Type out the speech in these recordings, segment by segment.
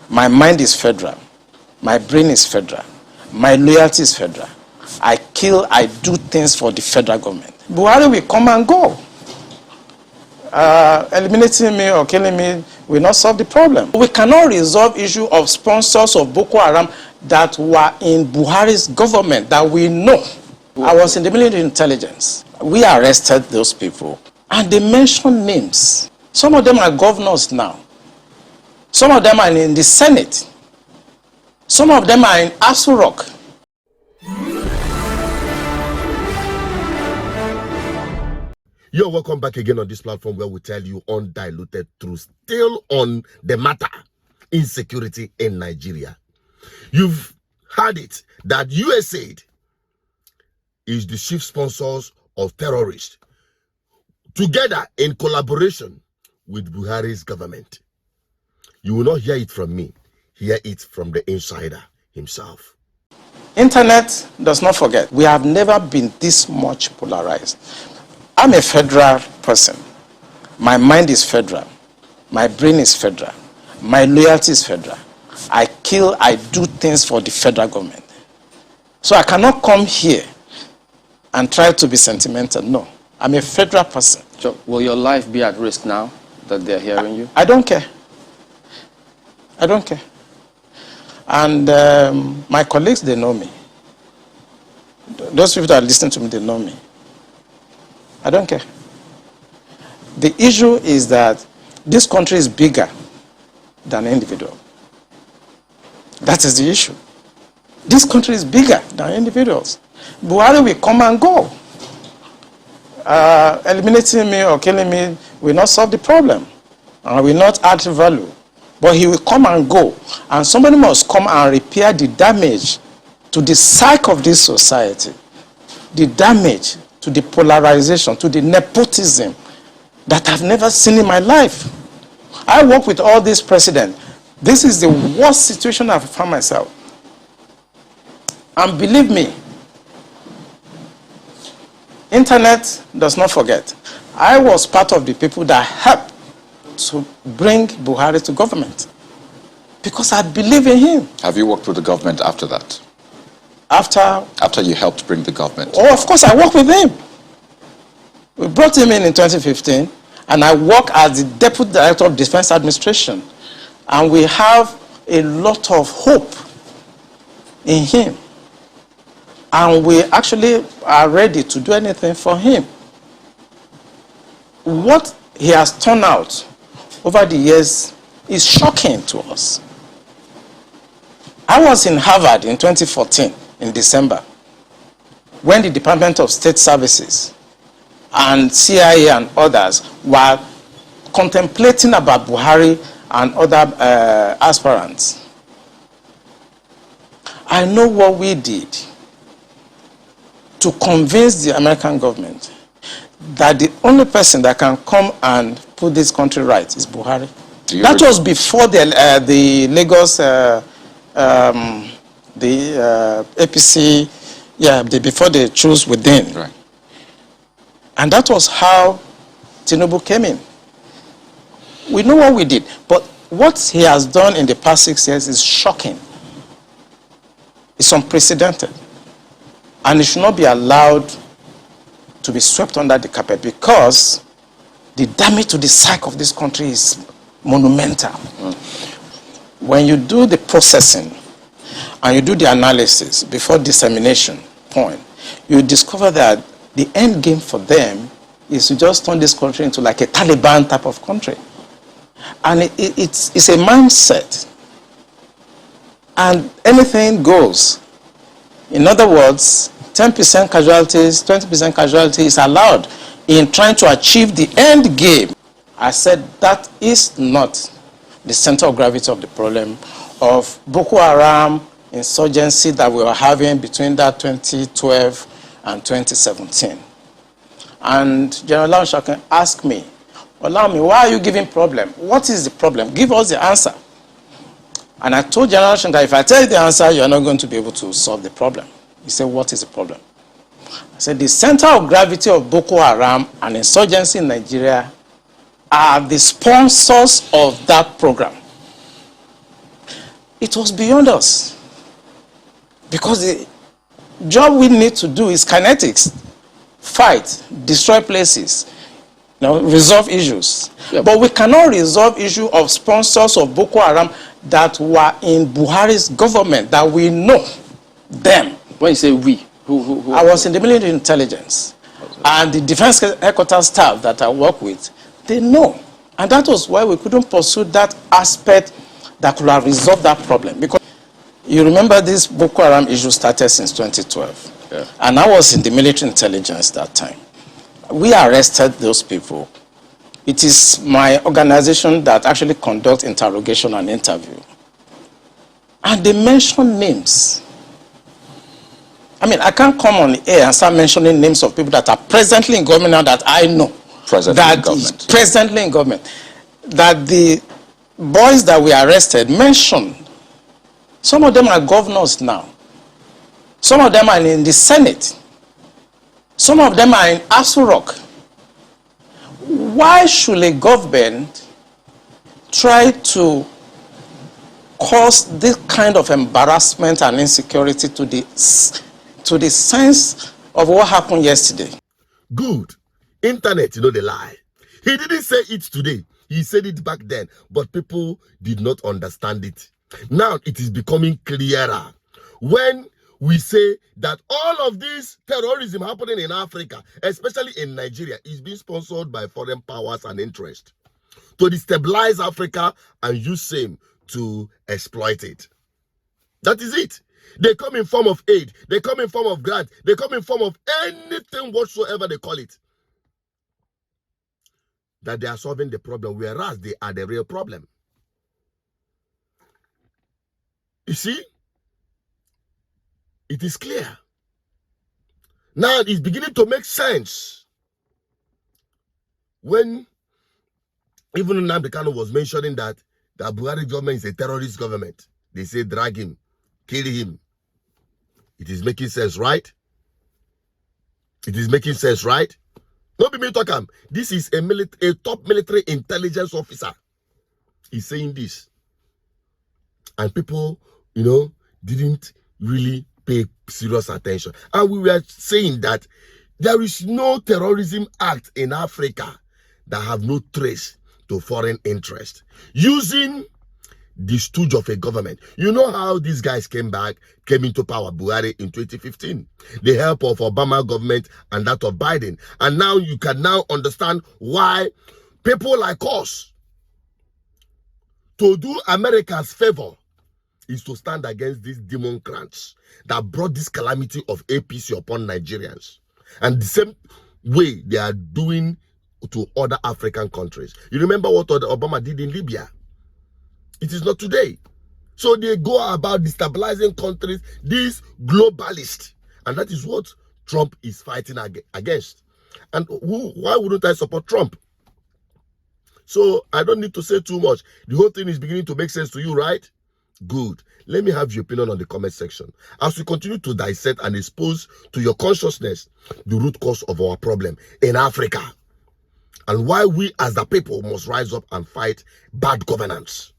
My mind is federal. My brain is federal. My loyalty is federal. I do things for the federal government. Buhari will come and go. Eliminating me or killing me will not solve the problem. We cannot resolve issue of sponsors of Boko Haram that were in Buhari's government that we know. I was in the military intelligence. We arrested those people and they mentioned names. Some of them are governors now. Some of them are in the Senate. Some of them are in Aso Rock. You're welcome back again on this platform where we tell you undiluted truth still on the matter insecurity in Nigeria. You've heard it that USAID is the chief sponsors of terrorists together in collaboration with Buhari's government. You will not hear it from me. Hear it from the insider himself. Internet does not forget. We have never been this much polarized. I'm a federal person. My mind is federal. My brain is federal. My loyalty is federal. I do things for the federal government. So I cannot come here and try to be sentimental. No. I'm a federal person. So will your life be at risk now that they're hearing you? I don't care. I don't care. And my colleagues, they know me. Those people that listen to me, they know me. I don't care. The issue is that this country is bigger than an individual. That is the issue. This country is bigger than individuals. Buhari will come and go. Eliminating me or killing me will not solve the problem and will not add value. But he will come and go. And somebody must come and repair the damage to the psyche of this society. The damage to the polarization, to the nepotism that I've never seen in my life. I work with all these presidents. This is the worst situation I've found myself. And believe me, internet does not forget. I was part of the people that helped to bring Buhari to government because I believe in him. Have you worked with the government after that? After you helped bring the government? Oh, of course, I worked with him. We brought him in 2015, and I work as the Deputy Director of Defense Administration. And we have a lot of hope in him. And we actually are ready to do anything for him. What he has turned out over the years is shocking to us. I was in Harvard in 2014, in December, when the Department of State Services and CIA and others were contemplating about Buhari and other aspirants. I know what we did to convince the American government that the only person that can come and put this country right is Buhari. That was before the Lagos, APC, before they chose within. Right. And that was how Tinubu came in. We know what we did, but what he has done in the past 6 years is shocking. It's unprecedented. And it should not be allowed to be swept under the carpet because the damage to the psyche of this country is monumental. When you do the processing and you do the analysis before dissemination point, you discover that the end game for them is to just turn this country into like a Taliban type of country. And it's a mindset. And anything goes. In other words, 10% casualties, 20% casualties is allowed in trying to achieve the end game. I said that is not the center of gravity of the problem of Boko Haram insurgency that we were having between that 2012 and 2017. And General Lanshakin asked me, Olami, why are you giving problem? What is the problem? Give us the answer. And I told General Lanshakin that if I tell you the answer, you're not going to be able to solve the problem. He said, what is the problem? I said, the center of gravity of Boko Haram and insurgency in Nigeria are the sponsors of that program. it was beyond us. Because the job we need to do is kinetics. Fight, destroy places, resolve issues. Yeah. But we cannot resolve issue of sponsors of Boko Haram that were in Buhari's government, that we know them. When you say we, who I was in the military intelligence. And the defense headquarters staff that I work with, they know. And that was why we couldn't pursue that aspect that could have resolved that problem. Because you remember this Boko Haram issue started since 2012. Yeah. And I was in the military intelligence that time. We arrested those people. It is my organization that actually conducts interrogation and interview. And they mention names. I mean, I can't come on the air and start mentioning names of people that are presently in government now that I know. Presently in government. That the boys that we arrested mentioned. Some of them are governors now. Some of them are in the Senate. Some of them are in Aso Rock. Why should a government try to cause this kind of embarrassment and insecurity to the sense of what happened yesterday? Good. Internet, they lie. He didn't say it today. He said it back then, but people did not understand it. Now it is becoming clearer. When we say that all of this terrorism happening in Africa, especially in Nigeria, is being sponsored by foreign powers and interests to destabilize Africa and use same to exploit it. That is it. They come in form of aid. They come in form of grant. They come in form of anything whatsoever they call it. That they are solving the problem, whereas they are the real problem. You see? It is clear. Now it's beginning to make sense. When even Nnamdi Kanu was mentioning that the Buhari government is a terrorist government, they say drag him, kill him. It is making sense, right? It is making sense, right? Don't be me talking. This is a top military intelligence officer. He's saying this. And people, didn't really pay serious attention. And we were saying that there is no terrorism act in Africa that have no trace to foreign interest. Using the stooge of a government. You know how these guys came into power, Buhari, in 2015. The help of Obama government and that of Biden. And now you can now understand why people like us, to do America's favor, is to stand against these Democrats that brought this calamity of APC upon Nigerians. And the same way they are doing to other African countries. You remember what Obama did in Libya? It is not today. So they go about destabilizing countries, these globalists. And that is what Trump is fighting against. And why wouldn't I support Trump? So I don't need to say too much. The whole thing is beginning to make sense to you, right? Good. Let me have your opinion on the comment section. As we continue to dissect and expose to your consciousness the root cause of our problem in Africa, and why we as the people must rise up and fight bad governance.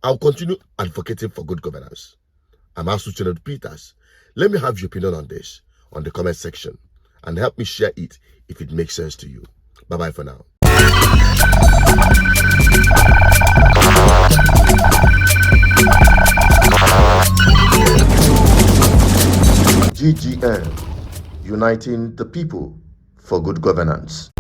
I'll continue advocating for good governance. I'm Asu Chinadu Peters. Let me have your opinion on this on the comment section and help me share it if it makes sense to you. Bye-bye for now. GGN, uniting the people for good governance.